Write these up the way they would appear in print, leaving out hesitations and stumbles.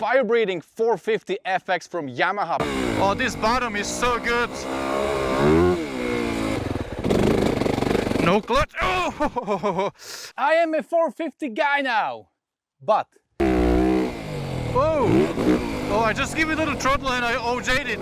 fire-breathing 450 FX from Yamaha. Oh, this bottom is so good. No clutch. Oh! I am a 450 guy now, but... Whoa! Oh, I just give it a little throttle and I OJ'd it.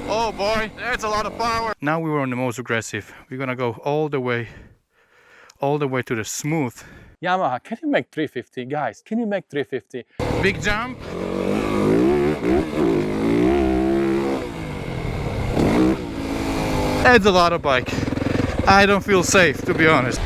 Oh boy, that's a lot of power. Now we were on the most aggressive. We're gonna go all the way to the smooth. Yamaha, can you make 350? Guys, can you make 350? Big jump. That's a lot of bike. I don't feel safe, to be honest.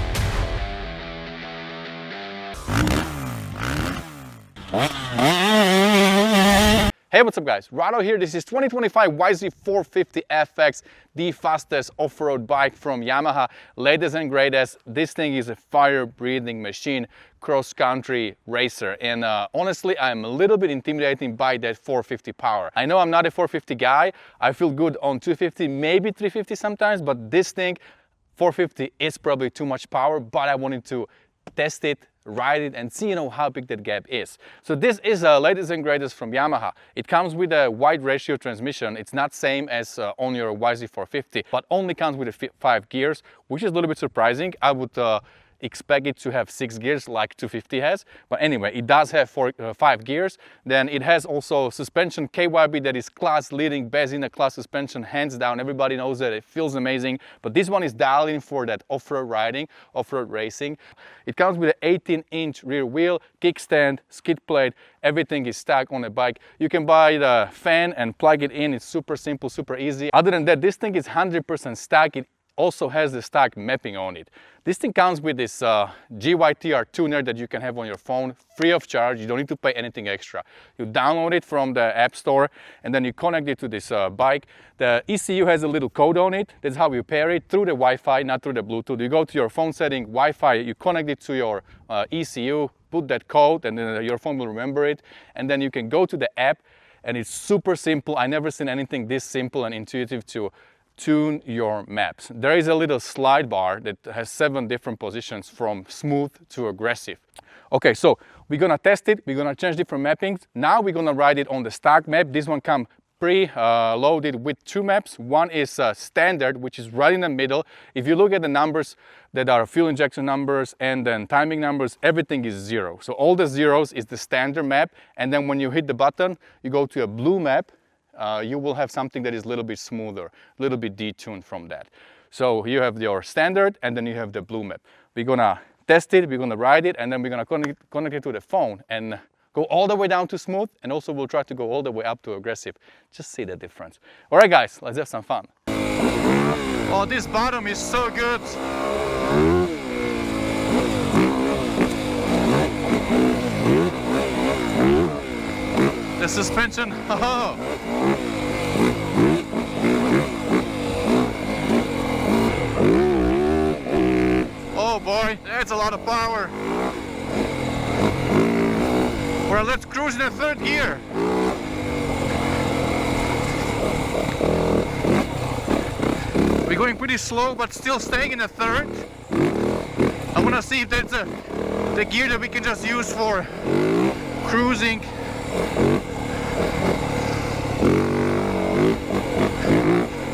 Hey, what's up guys? Rado here. This is 2025 YZ450 FX, the fastest off-road bike from Yamaha. Latest and greatest. This thing is a fire-breathing machine, cross-country racer. And honestly, I'm a little bit intimidated by that 450 power. I know I'm not a 450 guy. I feel good on 250, maybe 350 sometimes, but this thing, 450 is probably too much power, but I wanted to test it, ride it and see how big that gap is. So this is a latest and greatest from Yamaha. It comes with a wide ratio transmission. It's not same as on your YZ450, but only comes with 5 gears, which is a little bit surprising. I would expect it to have 6 gears like 250 has, but anyway, it does have 5 gears. Then it has also suspension KYB that is class leading, best in the class suspension, hands down. Everybody knows that it feels amazing, but this one is dialed in for that off-road riding, off-road racing. It comes with an 18-inch rear wheel, kickstand, skid plate. Everything is stacked on the bike. You can buy the fan and plug it in. It's super simple, super easy. Other than that, this thing is 100% stacked. It also has the stack mapping on it. This thing comes with this GYTR tuner that you can have on your phone, free of charge. You don't need to pay anything extra. You download it from the App Store and then you connect it to this bike. The ECU has a little code on it. That's how you pair it through the Wi-Fi, not through the Bluetooth. You go to your phone setting, Wi-Fi, you connect it to your ECU, put that code and then your phone will remember it. And then you can go to the app and it's super simple. I never seen anything this simple and intuitive to tune your maps. There is a little slide bar that has 7 different positions from smooth to aggressive. Okay, so we're gonna test it. We're gonna change different mappings. Now we're gonna ride it on the stock map. This one comes pre-loaded with 2 maps. One is standard, which is right in the middle. If you look at the numbers that are fuel injection numbers and then timing numbers, everything is 0. So all the zeros is the standard map. And then when you hit the button, you go to a blue map. You will have something that is a little bit smoother, a little bit detuned from that. So you have your standard and then you have the blue map. We're gonna test it, we're gonna ride it, and then we're gonna connect it to the phone and go all the way down to smooth, and also we'll try to go all the way up to aggressive. Just see the difference. All right guys, let's have some fun. Oh, this bottom is so good. The suspension, oh. Oh boy, that's a lot of power. Well, let's cruise in the 3rd gear. We're going pretty slow, but still staying in the 3rd. I want to see if that's the gear that we can just use for cruising.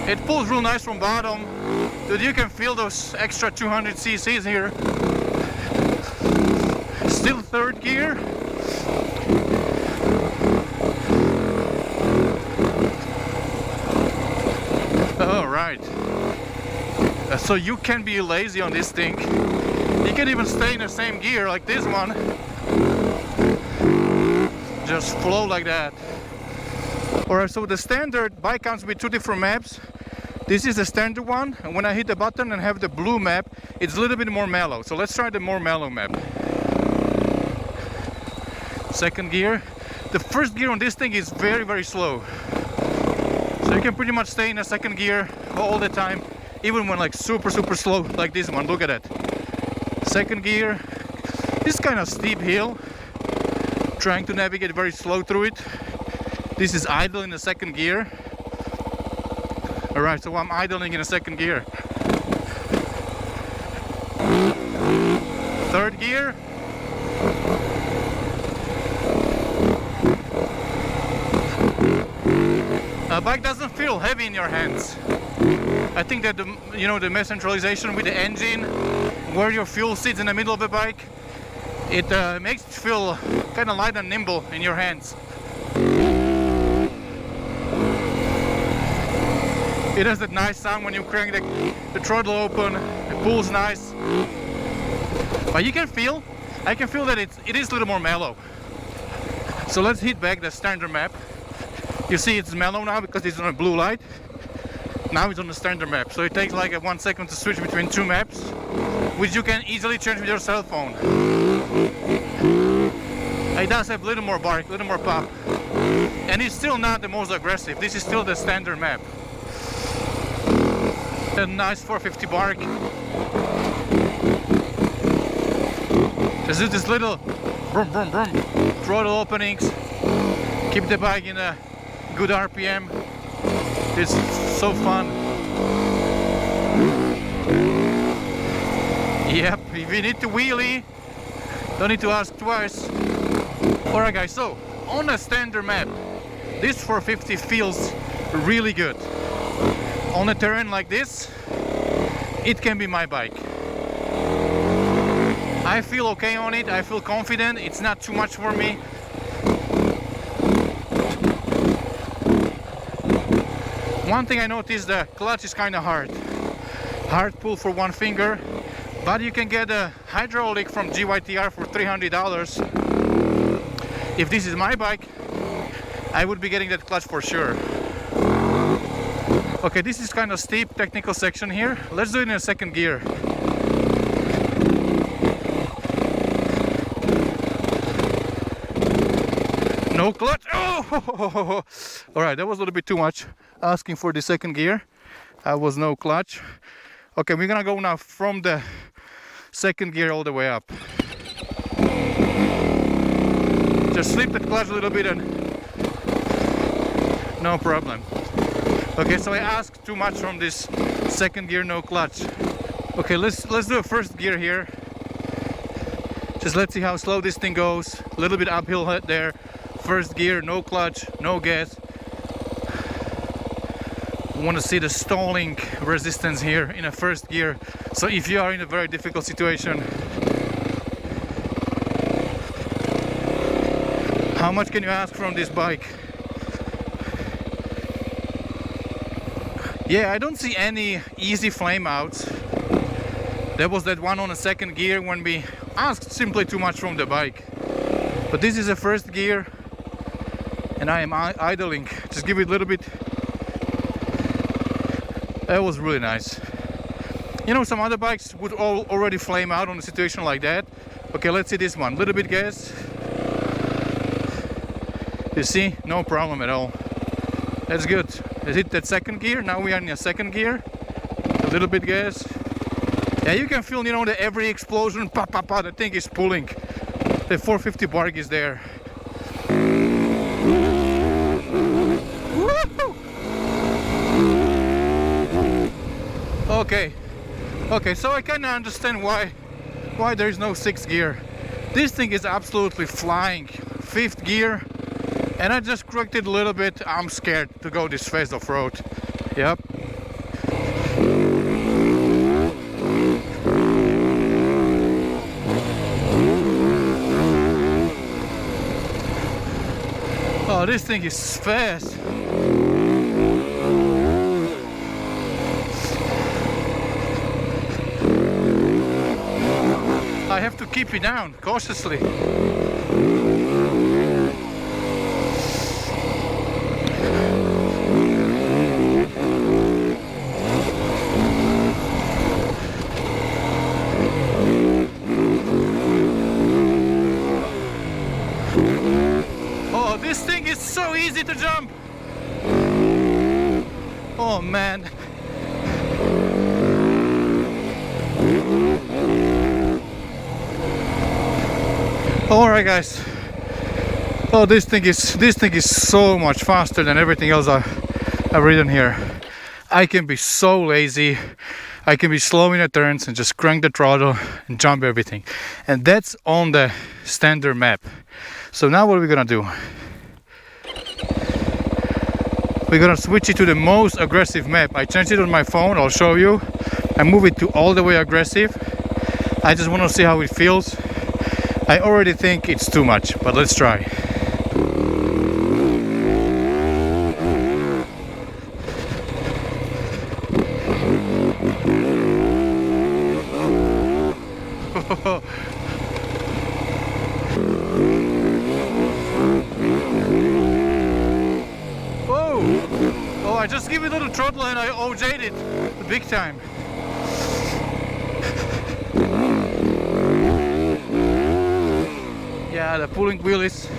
It pulls real nice from bottom. Dude, you can feel those extra 200 cc's here. Still 3rd gear. All right. So you can be lazy on this thing. You can even stay in the same gear like this one. Just flow like that. Alright, so the standard bike comes with 2 different maps. This is the standard one, and when I hit the button and have the blue map, it's a little bit more mellow. So let's try the more mellow map. 2nd gear. The 1st gear on this thing is very, very slow. So you can pretty much stay in the 2nd gear all the time, even when like super, super slow like this one. Look at that. 2nd gear. This kind of steep hill. Trying to navigate very slow through it. This is idle in the 2nd gear. Alright, so I'm idling in the 2nd gear. 3rd gear. bike doesn't feel heavy in your hands. I think that the mass centralization with the engine, where your fuel sits in the middle of the bike, it makes it feel kind of light and nimble in your hands. It has that nice sound when you crank the throttle open. It pulls nice. But I can feel that it is a little more mellow. So let's hit back the standard map. You see it's mellow now because it's on a blue light. Now it's on the standard map. So it takes like 1 second to switch between two maps, which you can easily change with your cell phone. It does have a little more bark, a little more pop. And it's still not the most aggressive. This is still the standard map. A nice 450 bark. Just do this little brum brum brum throttle openings. Keep the bike in a good RPM. It's so fun. Yep, if you need to wheelie, don't need to ask twice. Alright guys, so on a standard map, this 450 feels really good. On a terrain like this, it can be my bike. I feel okay on it, I feel confident, it's not too much for me. One thing I noticed, the clutch is kind of hard. Hard pull for one finger, but you can get a hydraulic from GYTR for $300. If this is my bike, I would be getting that clutch for sure. Okay, this is kind of steep technical section here. Let's do it in a second gear. No clutch. Oh! Alright, that was a little bit too much asking for the second gear. That was no clutch. Okay, we're gonna go now from the second gear all the way up. Just slip the clutch a little bit and no problem. Okay, so I asked too much from this second gear, no clutch. Okay, let's do a first gear here. Just let's see how slow this thing goes. A little bit uphill there. First gear, no clutch, no gas. I want to see the stalling resistance here in a first gear. So if you are in a very difficult situation, how much can you ask from this bike? Yeah, I don't see any easy flame outs. There was that one on the second gear when we asked simply too much from the bike. But this is a first gear and I am idling. Just give it a little bit. That was really nice. You know, some other bikes would already flame out on a situation like that. Okay, let's see this one. Little bit gas. You see, no problem at all. That's good. Let's hit that second gear. Now we are in a second gear. A little bit gas. Yeah, you can feel, you know, that every explosion, pop, pop, pop, the thing is pulling. The 450 bark is there. Woo-hoo! Okay, so I kind of understand why there is no sixth gear. This thing is absolutely flying. Fifth gear. And I just corrected a little bit. I'm scared to go this fast off-road. Yep. Oh, this thing is fast. I have to keep it down cautiously. This thing is so easy to jump. Oh man. Alright guys. Oh, this thing is so much faster than everything else I've ridden here. I can be so lazy. I can be slow in the turns and just crank the throttle and jump everything. And that's on the standard map. So now what are we gonna do? we're gonna switch it to the most aggressive map. I changed it on my phone, I'll show you. I move it to all the way aggressive. I just want to see how it feels. I already think it's too much, but let's try. Oh, I just give it a little throttle and I OJ'd it big time. Yeah, the pulling wheel is...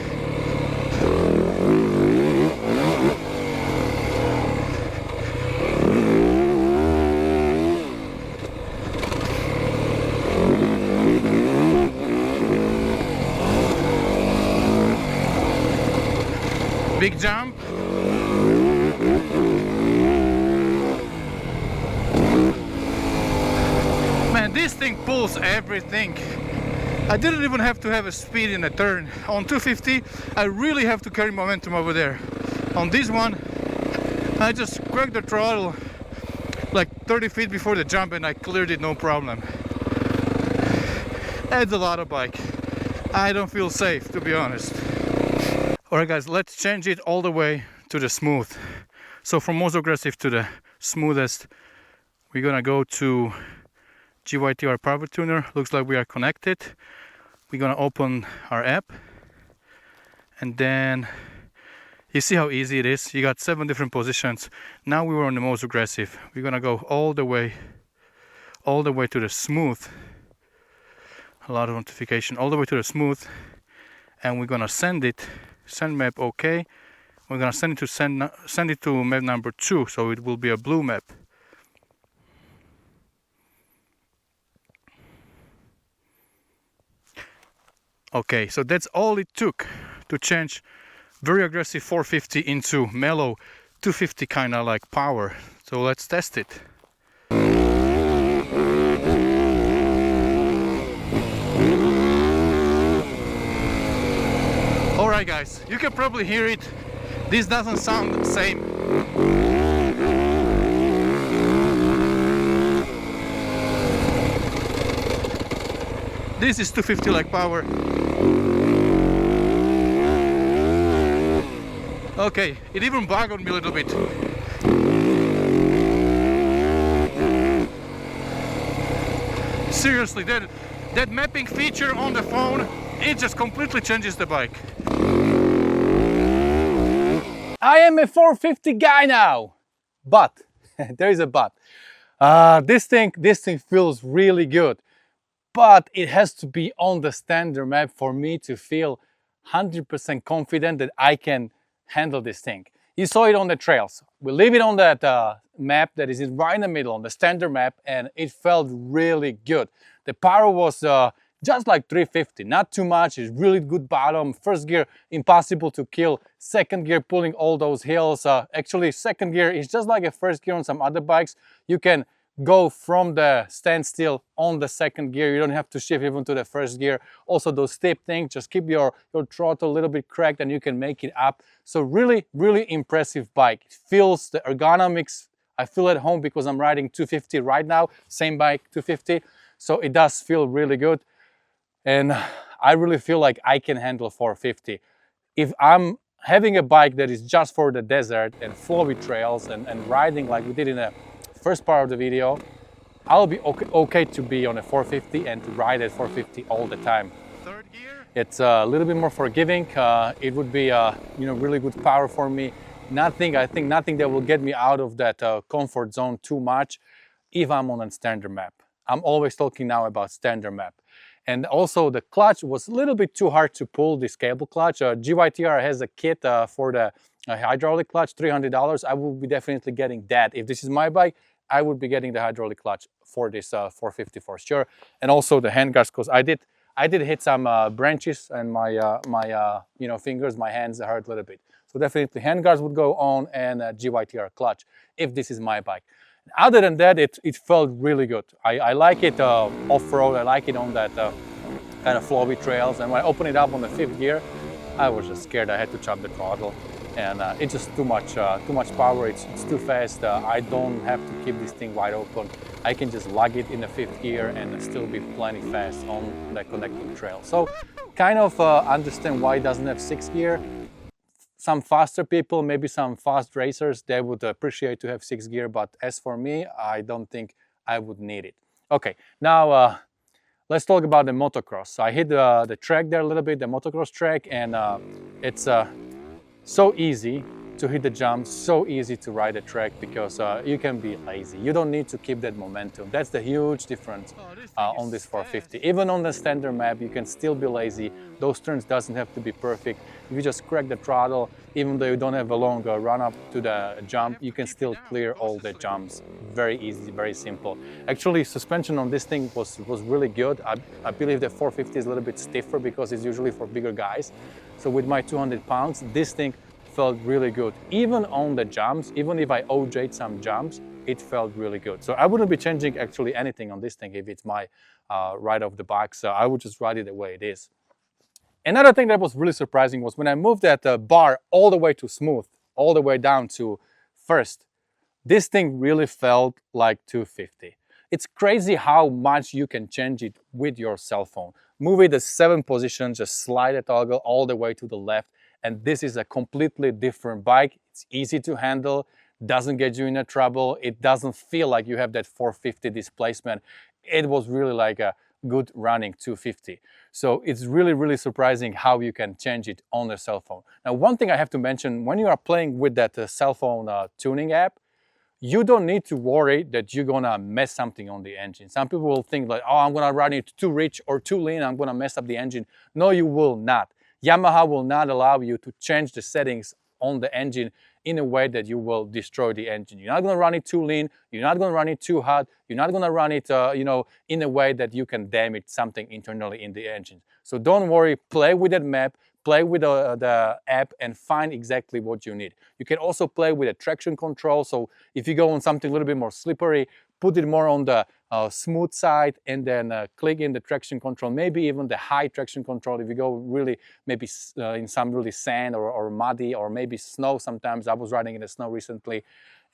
Big jump. Man, this thing pulls everything. I didn't even have to have a speed in a turn. On 250, I really have to carry momentum over there. On this one, I just cracked the throttle like 30 feet before the jump and I cleared it no problem. Adds a lot of bike. I don't feel safe, to be honest. Alright guys, let's change it all the way to the smooth. So from most aggressive to the smoothest, we're gonna go to GYTR Power Tuner. Looks like we are connected. We're gonna open our app and then you see how easy it is. You got 7 different positions. Now we were on the most aggressive. We're gonna go all the way to the smooth. A lot of notification, all the way to the smooth, and we're gonna send map OK. We're gonna send it to map number 2, so it will be a blue map. Okay, so that's all it took to change very aggressive 450 into mellow 250 kind of like power. So let's test it. Alright guys, you can probably hear it. This doesn't sound the same. This is 250 like power. Okay, it even boggled me a little bit. Seriously, that mapping feature on the phone, it just completely changes the bike. I am a 450 guy now, but there is a but. This thing feels really good, but it has to be on the standard map for me to feel 100% confident that I can handle this thing. You saw it on the trails. We leave it on that map that is right in the middle on the standard map, and it felt really good. The power was just like 350, not too much. It's really good bottom. First gear, impossible to kill. Second gear, pulling all those hills. Actually, second gear is just like a first gear on some other bikes. You can go from the standstill on the second gear. You don't have to shift even to the first gear. Also, those steep things, just keep your throttle a little bit cracked and you can make it up. So really, really impressive bike. It feels the ergonomics. I feel at home because I'm riding 250 right now. Same bike, 250. So it does feel really good. And I really feel like I can handle 450. If I'm having a bike that is just for the desert and flowy trails and riding like we did in the first part of the video, I'll be okay to be on a 450 and to ride at 450 all the time. Third gear? It's a little bit more forgiving. It would be really good power for me. I think nothing that will get me out of that comfort zone too much if I'm on a standard map. I'm always talking now about standard map. And also the clutch was a little bit too hard to pull, this cable clutch. GYTR has a kit for the hydraulic clutch, $300. I will be definitely getting that. If this is my bike, I would be getting the hydraulic clutch for this 450 for sure. And also the handguards, because I did hit some branches and my fingers, my hands hurt a little bit. So definitely handguards would go on and GYTR clutch if this is my bike. Other than that, it felt really good. I like it off-road. I like it on that kind of flowy trails. And when I opened it up on the 5th gear, I was just scared. I had to chop the throttle. and it's just too much power. It's too fast. I don't have to keep this thing wide open. I can just lug it in the 5th gear and still be plenty fast on the connecting trail. So kind of understand why it doesn't have 6th gear. Some faster people, maybe some fast racers, they would appreciate to have 6th gear, but as for me, I don't think I would need it. Okay, now let's talk about the motocross. So I hit the track there a little bit, the motocross track, and it's so easy to hit the jumps, so easy to ride the track because you can be lazy. You don't need to keep that momentum. That's the huge difference on this 450. Even on the standard map, you can still be lazy. Those turns doesn't have to be perfect. If you just crack the throttle, even though you don't have a long run up to the jump, you can still clear all the jumps. Very easy, very simple. Actually, suspension on this thing was really good. I believe the 450 is a little bit stiffer because it's usually for bigger guys. So with my 200 pounds, this thing felt really good. Even on the jumps, even if I OJ'd some jumps, it felt really good. So I wouldn't be changing actually anything on this thing if it's my ride of the bike. So I would just ride it the way it is. Another thing that was really surprising was when I moved that bar all the way to smooth, all the way down to first, this thing really felt like 250. It's crazy how much you can change it with your cell phone. Move it to 7 positions, just slide the toggle all the way to the left, and this is a completely different bike. It's easy to handle, doesn't get you into trouble, it doesn't feel like you have that 450 displacement. It was really like a good running 250. So it's really surprising how you can change it on the cell phone. Now, one thing I have to mention, when you are playing with that cell phone tuning app, you don't need to worry that you're gonna mess something on the engine. Some people will think like, oh, I'm gonna run it too rich or too lean, I'm gonna mess up the engine. No, you will not. Yamaha will not allow you to change the settings on the engine in a way that you will destroy the engine. You're not going to run it too lean, you're not going to run it too hot, you're not going to run it in a way that you can damage something internally in the engine. So don't worry, play with that map, play with the app and find exactly what you need. You can also play with the traction control. So if you go on something a little bit more slippery, put it more on the smooth side and then click in the traction control, maybe even the high traction control if you go really maybe in some really sand or muddy or maybe snow sometimes. I was riding in the snow recently,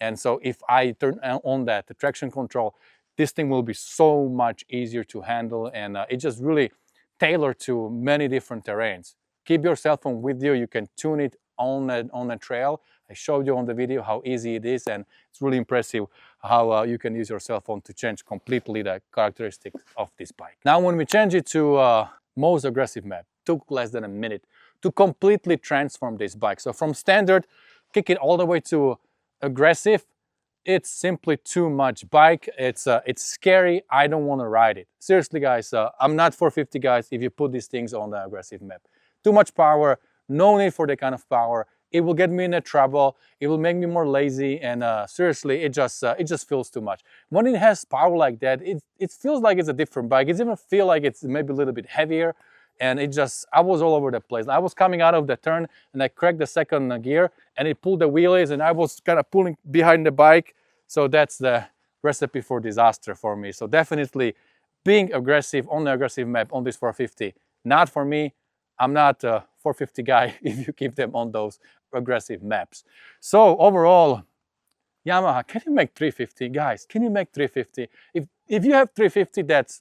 and so if I turn on the traction control, this thing will be so much easier to handle, and it's just really tailored to many different terrains. Keep your cell phone with you, you can tune it on a trail. I showed you on the video how easy it is, and it's really impressive how you can use your cell phone to change completely the characteristics of this bike. Now when we change it to most aggressive map, took less than a minute to completely transform this bike. So from standard, kick it all the way to aggressive, it's simply too much bike. It's scary, I don't want to ride it. Seriously guys, I'm not 450 guys if you put these things on the aggressive map. Too much power, no need for that kind of power. It will get me into trouble, it will make me more lazy, and seriously, it just feels too much. When it has power like that, it feels like it's a different bike. It even feels like it's maybe a little bit heavier, and I was all over the place. I was coming out of the turn, and I cracked the second gear, and it pulled the wheelies, and I was kind of pulling behind the bike, so that's the recipe for disaster for me. So definitely, being aggressive on the aggressive map on this 450, not for me. I'm not a 450 guy if you keep them on those aggressive maps. So overall, Yamaha, can you make 350? Guys, can you make 350? If you have 350, that's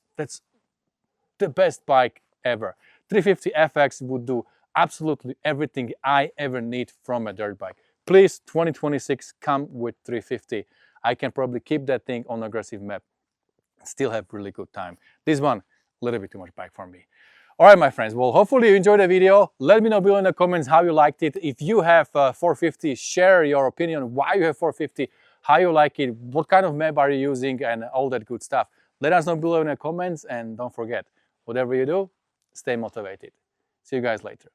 the best bike ever. 350 FX would do absolutely everything I ever need from a dirt bike. Please, 2026, come with 350. I can probably keep that thing on aggressive map, still have really good time. This one, a little bit too much bike for me. All right, my friends, well, hopefully you enjoyed the video. Let me know below in the comments how you liked it. If you have 450, share your opinion, why you have 450, how you like it, what kind of map are you using, and all that good stuff. Let us know below in the comments, and don't forget, whatever you do, stay motivated. See you guys later.